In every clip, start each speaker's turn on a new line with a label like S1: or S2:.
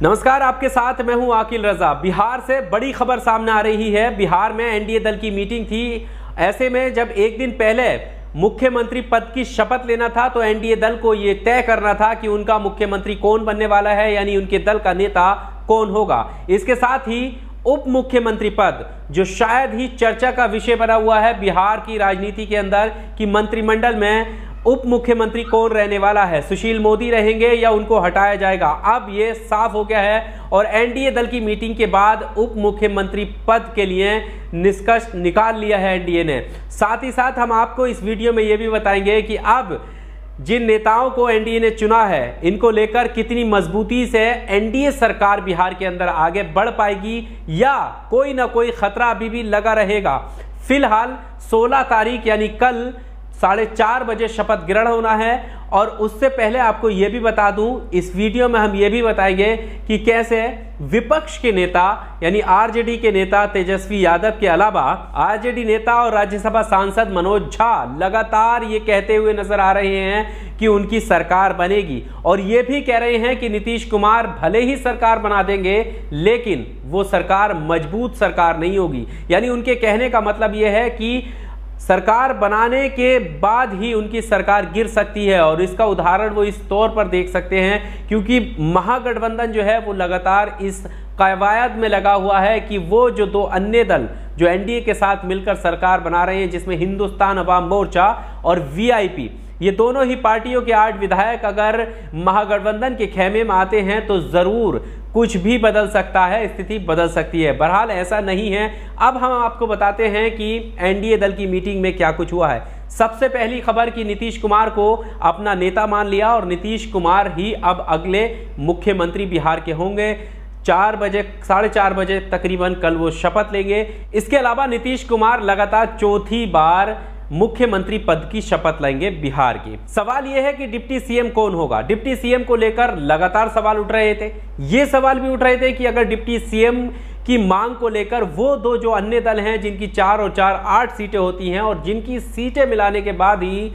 S1: नमस्कार, आपके साथ मैं हूं आकिल रजा। बिहार से बड़ी खबर सामने आ रही है। बिहार में एनडीए दल की मीटिंग थी। ऐसे में जब एक दिन पहले मुख्यमंत्री पद की शपथ लेना था तो एनडीए दल को यह तय करना था कि उनका मुख्यमंत्री कौन बनने वाला है, यानी उनके दल का नेता कौन होगा। इसके साथ ही उप मुख्यमंत्री पद, जो शायद ही चर्चा का विषय बना हुआ है बिहार की राजनीति के अंदर, कि मंत्रिमंडल में उप मुख्यमंत्री कौन रहने वाला है, सुशील मोदी रहेंगे या उनको हटाया जाएगा। अब ये साफ हो गया है और एनडीए दल की मीटिंग के बाद उप मुख्यमंत्री पद के लिए निष्कर्ष निकाल लिया है एनडीए ने। साथ ही साथ हम आपको इस वीडियो में ये भी बताएंगे कि अब जिन नेताओं को एनडीए ने चुना है, इनको लेकर कितनी मजबूती से एनडीए सरकार बिहार के अंदर आगे बढ़ पाएगी या कोई ना कोई खतरा अभी भी लगा रहेगा। फिलहाल 16 तारीख यानी कल 4:30 बजे शपथ ग्रहण होना है। और उससे पहले आपको यह भी बता दूं, इस वीडियो में हम यह भी बताएंगे कि कैसे विपक्ष के नेता यानी आरजेडी के नेता तेजस्वी यादव के अलावा आरजेडी नेता और राज्यसभा सांसद मनोज झा लगातार ये कहते हुए नजर आ रहे हैं कि उनकी सरकार बनेगी। और ये भी कह रहे हैं कि नीतीश कुमार भले ही सरकार बना देंगे, लेकिन वो सरकार मजबूत सरकार नहीं होगी। यानी उनके कहने का मतलब यह है कि सरकार बनाने के बाद ही उनकी सरकार गिर सकती है। और इसका उदाहरण वो इस तौर पर देख सकते हैं क्योंकि महागठबंधन जो है वो लगातार इस कवायद में लगा हुआ है कि वो जो दो अन्य दल जो एनडीए के साथ मिलकर सरकार बना रहे हैं, जिसमें हिंदुस्तान अवाम मोर्चा और वीआईपी, ये दोनों ही पार्टियों के 8 विधायक अगर महागठबंधन के खेमे में आते हैं तो जरूर कुछ भी बदल सकता है, स्थिति बदल सकती है। बहरहाल ऐसा नहीं है। अब हम आपको बताते हैं कि एनडीए दल की मीटिंग में क्या कुछ हुआ है। सबसे पहली खबर कि नीतीश कुमार को अपना नेता मान लिया और नीतीश कुमार ही अब अगले मुख्यमंत्री बिहार के होंगे। 4:30 बजे तकरीबन कल वो शपथ लेंगे। इसके अलावा नीतीश कुमार लगातार चौथी बार मुख्यमंत्री पद की शपथ लेंगे बिहार की। सवाल यह है कि डिप्टी सीएम कौन होगा। डिप्टी सीएम को लेकर लगातार सवाल उठ रहे थे। ये सवाल भी उठ रहे थे कि अगर डिप्टी सीएम की मांग को लेकर वो दो जो अन्य दल हैं, जिनकी 4 और 4 8 सीटें होती हैं और जिनकी सीटें मिलाने के बाद ही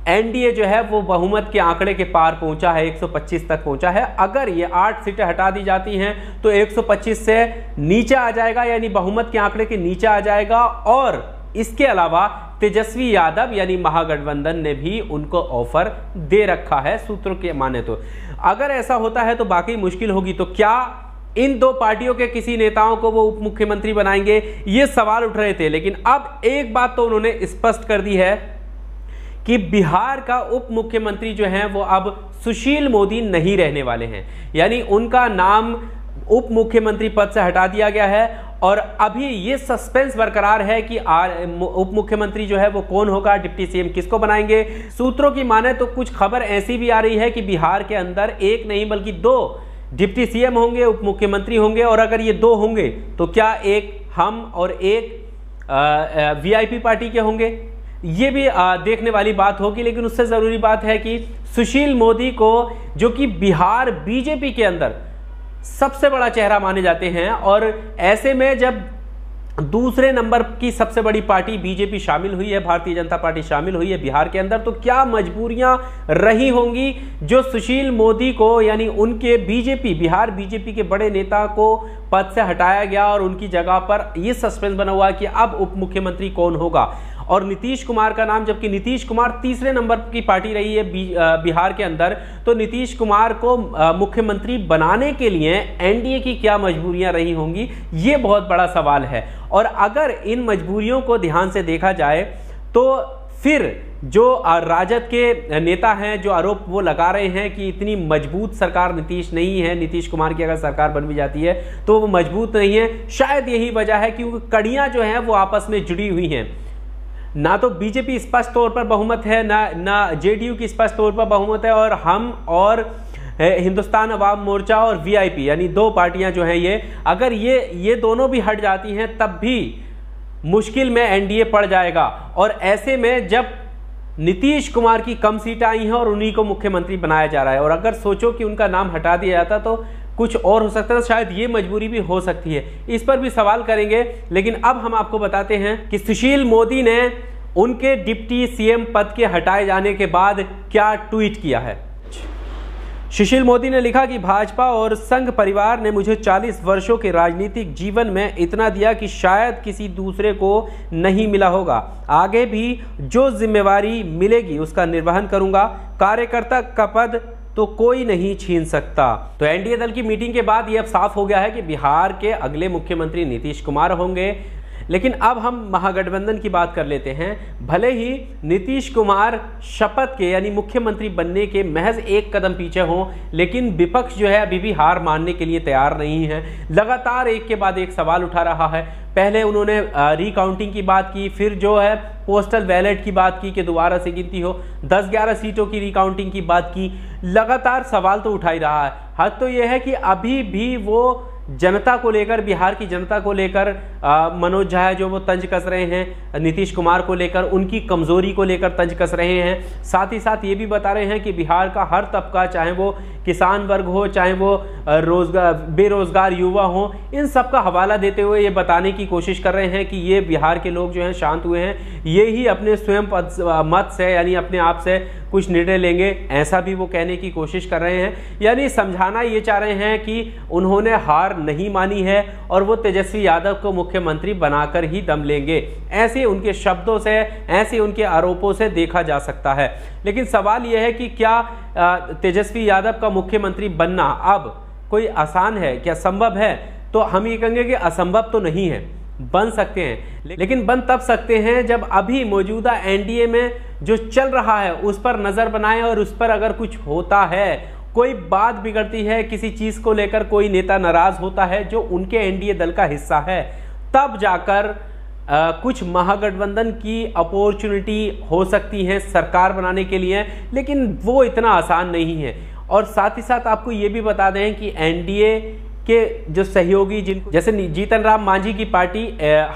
S1: एनडीए जो है वो बहुमत के आंकड़े के पार पहुंचा है, 125 तक पहुंचा है। अगर ये 8 सीटें हटा दी जाती हैं तो 125 से नीचे आ जाएगा, यानी बहुमत के आंकड़े के नीचे आ जाएगा। और इसके अलावा तेजस्वी यादव यानी महागठबंधन ने भी उनको ऑफर दे रखा है सूत्रों के माने तो। अगर ऐसा होता है तो बाकी मुश्किल होगी। तो क्या इन दो पार्टियों के किसी नेताओं को वो उप मुख्यमंत्री बनाएंगे, ये सवाल उठ रहे थे। लेकिन अब एक बात तो उन्होंने स्पष्ट कर दी है कि बिहार का उप मुख्यमंत्री जो है वो अब सुशील मोदी नहीं रहने वाले हैं, यानी उनका नाम उप मुख्यमंत्री पद से हटा दिया गया है। और अभी ये सस्पेंस बरकरार है कि उप मुख्यमंत्री जो है वो कौन होगा, डिप्टी सीएम किसको बनाएंगे। सूत्रों की माने तो कुछ खबर ऐसी भी आ रही है कि बिहार के अंदर एक नहीं बल्कि 2 डिप्टी सीएम होंगे, उप मुख्यमंत्री होंगे। और अगर ये 2 होंगे तो क्या एक हम और एक वीआईपी पार्टी के होंगे, ये भी देखने वाली बात होगी। लेकिन उससे जरूरी बात है कि सुशील मोदी को, जो कि बिहार बीजेपी के अंदर सबसे बड़ा चेहरा माने जाते हैं, और ऐसे में जब दूसरे नंबर की सबसे बड़ी पार्टी बीजेपी शामिल हुई है, भारतीय जनता पार्टी शामिल हुई है बिहार के अंदर, तो क्या मजबूरियां रही होंगी जो सुशील मोदी को यानी उनके बिहार बीजेपी के बड़े नेता को पद से हटाया गया और उनकी जगह पर यह सस्पेंस बना हुआ कि अब उप मुख्यमंत्री कौन होगा। और नीतीश कुमार का नाम, जबकि नीतीश कुमार तीसरे नंबर की पार्टी रही है बिहार के अंदर, तो नीतीश कुमार को मुख्यमंत्री बनाने के लिए एनडीए की क्या मजबूरियां रही होंगी, ये बहुत बड़ा सवाल है। और अगर इन मजबूरियों को ध्यान से देखा जाए तो फिर जो राजद के नेता हैं जो आरोप वो लगा रहे हैं कि इतनी मजबूत सरकार नीतीश नहीं है, नीतीश कुमार की अगर सरकार बन भी जाती है तो वो मजबूत नहीं है। शायद यही वजह है क्योंकि कड़ियां जो हैं वो आपस में जुड़ी हुई हैं। ना तो बीजेपी स्पष्ट तौर पर बहुमत है, ना जेडीयू की स्पष्ट तौर पर बहुमत है, और हम और हिंदुस्तान अवाम मोर्चा और वीआईपी यानी 2 पार्टियां जो हैं, ये अगर ये दोनों भी हट जाती हैं तब भी मुश्किल में एनडीए पड़ जाएगा। और ऐसे में जब नीतीश कुमार की कम सीटें आई हैं और उन्हीं को मुख्यमंत्री बनाया जा रहा है, और अगर सोचो कि उनका नाम हटा दिया जाता तो कुछ और हो सकता है, तो शायद ये मजबूरी भी हो सकती है। इस पर भी सवाल करेंगे। लेकिन अब हम आपको बताते हैं कि सुशील मोदी ने उनके डिप्टी सीएम पद के हटाए जाने के बाद क्या ट्वीट किया है। सुशील मोदी ने लिखा कि भाजपा और संघ परिवार ने मुझे 40 वर्षों के राजनीतिक जीवन में इतना दिया कि शायद किसी दूसरे को नहीं मिला होगा। आगे भी जो जिम्मेवारी मिलेगी उसका निर्वहन करूंगा। कार्यकर्ता का पद तो कोई नहीं छीन सकता। तो एनडीए दल की मीटिंग के बाद यह अब साफ हो गया है कि बिहार के अगले मुख्यमंत्री नीतीश कुमार होंगे। लेकिन अब हम महागठबंधन की बात कर लेते हैं। भले ही नीतीश कुमार शपथ के यानी मुख्यमंत्री बनने के महज एक कदम पीछे हों, लेकिन विपक्ष जो है अभी भी हार मानने के लिए तैयार नहीं है। लगातार एक के बाद एक सवाल उठा रहा है। पहले उन्होंने रिकाउंटिंग की बात की, फिर जो है पोस्टल बैलेट की बात की कि दोबारा से गिनती हो, 10-11 सीटों की रिकाउंटिंग की बात की। लगातार सवाल तो उठा ही रहा है। हद तो यह है कि अभी भी वो जनता को लेकर, बिहार की जनता को लेकर मनोज झा जो वो तंज कस रहे हैं, नीतीश कुमार को लेकर उनकी कमजोरी को लेकर तंज कस रहे हैं। साथ ही साथ ये भी बता रहे हैं कि बिहार का हर तबका, चाहे वो किसान वर्ग हो, चाहे वो बेरोजगार युवा हो, इन सब का हवाला देते हुए ये बताने की कोशिश कर रहे हैं कि ये बिहार के लोग जो हैं शांत हुए हैं, ये ही अपने स्वयं मत से यानी अपने आप से कुछ निर्णय लेंगे, ऐसा भी वो कहने की कोशिश कर रहे हैं। यानी समझाना ये चाह रहे हैं कि उन्होंने हार नहीं मानी है और वो तेजस्वी यादव को मुख्यमंत्री बनाकर ही दम लेंगे। ऐसे उनके शब्दों से, ऐसे उनके आरोपों से देखा जा सकता है। लेकिन सवाल यह है कि क्या तेजस्वी यादव का मुख्यमंत्री बनना अब कोई आसान है, क्या संभव है? तो हम ये कहेंगे कि असंभव तो नहीं है, बन सकते हैं। लेकिन बन तब सकते हैं जब अभी मौजूदा एनडीए में जो चल रहा है उस पर नजर बनाएं और उस पर अगर कुछ होता है, कोई बात बिगड़ती है, किसी चीज को लेकर कोई नेता नाराज होता है जो उनके एनडीए दल का हिस्सा है, तब जाकर कुछ महागठबंधन की अपॉर्चुनिटी हो सकती है सरकार बनाने के लिए। लेकिन वो इतना आसान नहीं है। और साथ ही साथ आपको ये भी बता दें कि एनडीए के जो सहयोगी, जिनको जैसे जीतन राम मांझी की पार्टी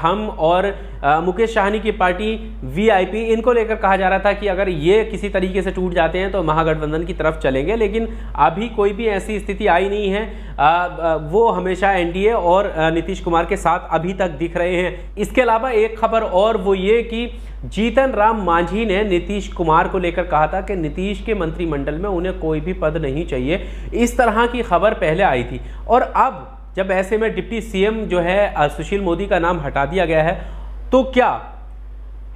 S1: हम और मुकेश साहनी की पार्टी वीआईपी, इनको लेकर कहा जा रहा था कि अगर ये किसी तरीके से टूट जाते हैं तो महागठबंधन की तरफ चलेंगे। लेकिन अभी कोई भी ऐसी स्थिति आई नहीं है। वो हमेशा एनडीए और नीतीश कुमार के साथ अभी तक दिख रहे हैं। इसके अलावा एक खबर और वो ये कि जीतन राम मांझी ने नीतीश कुमार को लेकर कहा था कि नीतीश के मंत्रिमंडल में उन्हें कोई भी पद नहीं चाहिए। इस तरह की खबर पहले आई थी। और अब जब ऐसे में डिप्टी सीएम जो है सुशील मोदी का नाम हटा दिया गया है, तो क्या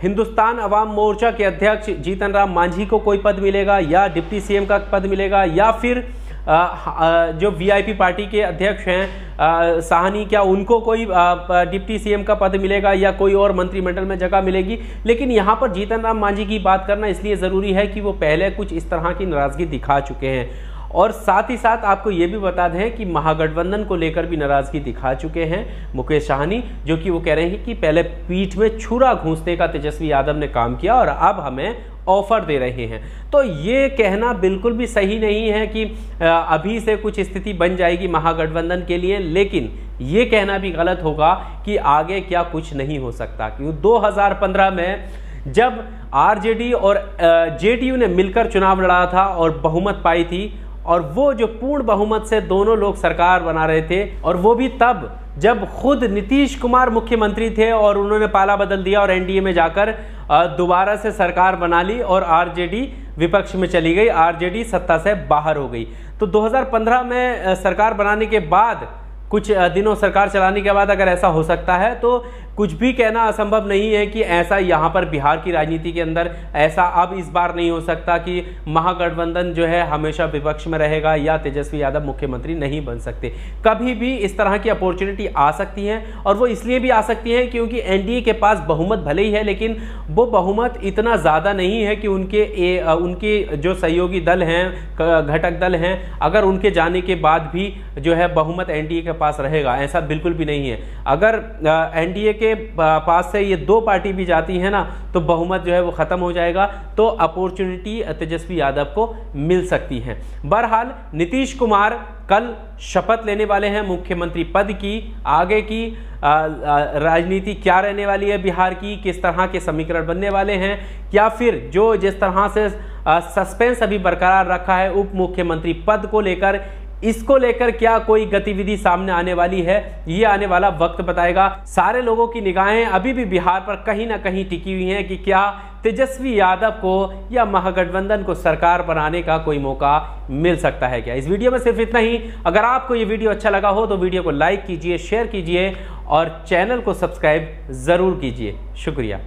S1: हिंदुस्तान अवाम मोर्चा के अध्यक्ष जीतन राम मांझी को कोई पद मिलेगा, या डिप्टी सीएम का पद मिलेगा, या फिर जो वीआईपी पार्टी के अध्यक्ष हैं साहनी, क्या उनको कोई डिप्टी सीएम का पद मिलेगा या कोई और मंत्रिमंडल में जगह मिलेगी? लेकिन यहाँ पर जीतन राम मांझी की बात करना इसलिए ज़रूरी है कि वो पहले कुछ इस तरह की नाराज़गी दिखा चुके हैं। और साथ ही साथ आपको ये भी बता दें कि महागठबंधन को लेकर भी नाराज़गी दिखा चुके हैं मुकेश साहनी, जो कि वो कह रहे हैं कि पहले पीठ में छुरा घूंसने का तेजस्वी यादव ने काम किया और अब हमें ऑफर दे रहे हैं। तो ये कहना बिल्कुल भी सही नहीं है कि अभी से कुछ स्थिति बन जाएगी महागठबंधन के लिए, लेकिन ये कहना भी गलत होगा कि आगे क्या कुछ नहीं हो सकता। क्योंकि 2015 में जब आरजेडी और जेडीयू ने मिलकर चुनाव लड़ा था और बहुमत पाई थी, और वो जो पूर्ण बहुमत से दोनों लोग सरकार बना रहे थे, और वो भी तब जब खुद नीतीश कुमार मुख्यमंत्री थे और उन्होंने पाला बदल दिया और एनडीए में जाकर दोबारा से सरकार बना ली और आरजेडी विपक्ष में चली गई, आरजेडी सत्ता से बाहर हो गई। तो 2015 में सरकार बनाने के बाद, कुछ दिनों सरकार चलाने के बाद अगर ऐसा हो सकता है तो कुछ भी कहना असंभव नहीं है कि ऐसा यहाँ पर बिहार की राजनीति के अंदर ऐसा अब इस बार नहीं हो सकता कि महागठबंधन जो है हमेशा विपक्ष में रहेगा या तेजस्वी यादव मुख्यमंत्री नहीं बन सकते। कभी भी इस तरह की अपॉर्चुनिटी आ सकती है, और वो इसलिए भी आ सकती है क्योंकि एनडीए के पास बहुमत भले ही है, लेकिन वो बहुमत इतना ज़्यादा नहीं है कि उनके जो सहयोगी दल हैं, घटक दल हैं, अगर उनके जाने के बाद भी जो है बहुमत एनडीए के पास रहेगा, ऐसा बिल्कुल भी नहीं है। अगर एनडीए के पास से ये दो पार्टी भी जाती है ना, तो बहुमत जो है वो खत्म हो जाएगा, तो अपॉर्चुनिटी तेजस्वी यादव को मिल सकती है। बहरहाल नीतीश कुमार कल शपथ लेने वाले हैं मुख्यमंत्री पद की। आगे की राजनीति क्या रहने वाली है बिहार की, किस तरह के समीकरण बनने वाले हैं, या फिर जो जिस तरह से सस्पेंस अभी बरकरार रखा है उप मुख्यमंत्री पद को लेकर, इसको लेकर क्या कोई गतिविधि सामने आने वाली है, ये आने वाला वक्त बताएगा। सारे लोगों की निगाहें अभी भी बिहार पर कहीं ना कहीं टिकी हुई हैं कि क्या तेजस्वी यादव को या महागठबंधन को सरकार बनाने का कोई मौका मिल सकता है क्या। इस वीडियो में सिर्फ इतना ही। अगर आपको ये वीडियो अच्छा लगा हो तो वीडियो को लाइक कीजिए, शेयर कीजिए और चैनल को सब्सक्राइब जरूर कीजिए। शुक्रिया।